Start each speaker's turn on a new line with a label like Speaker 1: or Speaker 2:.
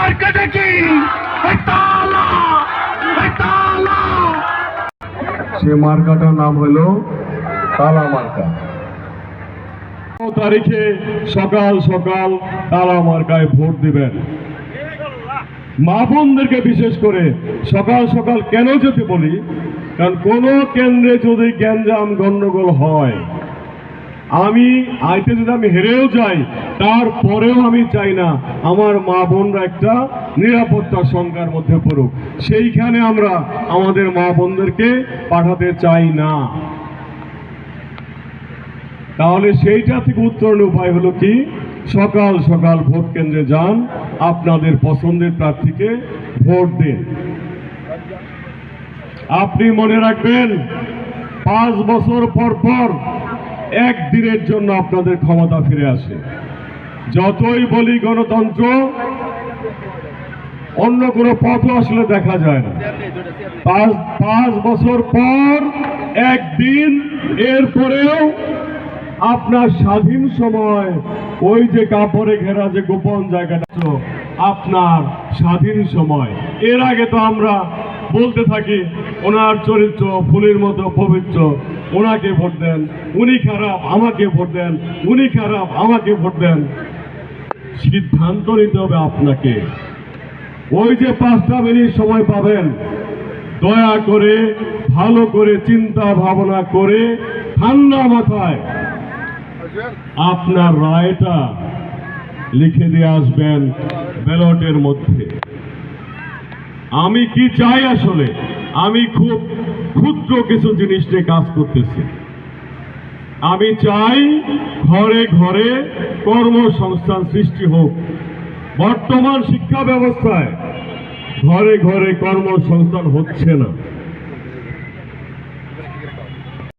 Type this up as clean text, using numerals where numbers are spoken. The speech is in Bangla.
Speaker 1: মার্কাটা কি? তালা, তালা।
Speaker 2: সে মার্কাটার নাম হলো তালা মার্কা। তারিখে সকাল সকাল তালা মার্কায় ভোট দিবেন। মা বোনদেরকে বিশেষ করে সকাল সকাল কেন যেতে বলি, কারণ কোন কেন্দ্রে যদি গ্যাঞ্জাম গন্ডগোল হয়, আমি আইতে যদি আমি হেরেও যাই, তারপরেও আমি চাই না আমার মা বোনরা একটা নিরাপত্তার শঙ্কার মধ্যে পড়ুক। সেইখানে আমরা আমাদের মা বোনদেরকে পাঠাতে চাই না। তাহলে সেইটা থেকে উত্তরণের উপায় হলো কি, সকাল সকাল ভোট কেন্দ্রে যান, আপনাদের পছন্দের প্রার্থীকে ভোট দিন। আপনি মনে রাখবেন, 5 বছর পর পর একদিনের জন্য আপনাদের ক্ষমতা ফিরে আসে। যতই বলি গণতন্ত্র, অন্য কোনো পথও আসলে দেখা যায় না। 5 বছর পর একদিন, এরপরেও আপনার স্বাধীন সময় ওই যে কাপড়ে ঘেরা যে গোপন জায়গাটা আপনার স্বাধীন সময়। এর আগে তো আমরা বলতে থাকি ওনার চরিত্র ফুলের মতো পবিত্র, ওনাকে ভোট দেন, উনি খারাপ আমাকে ভোট দেন, উনি খারাপ আমাকে ভোট দেন। সিদ্ধান্ত নিতে হবে আপনাকে। ওই যে 5টা মিনিট সময় পাবেন, দয়া করে ভালো করে চিন্তা ভাবনা করে ঠান্ডা মাথায় আপনার রায়টা লিখে দিয়ে আসবেন ব্যালটের মধ্যে। আমি কি চাই আসলে, আমি খুব ক্ষুদ্র কিছু জিনিস নিয়ে কাজ করতেছি। আমি চাই ঘরে ঘরে কর্মসংস্থান সৃষ্টি হোক। বর্তমান শিক্ষা ব্যবস্থায় ঘরে ঘরে কর্মসংস্থান হচ্ছে না।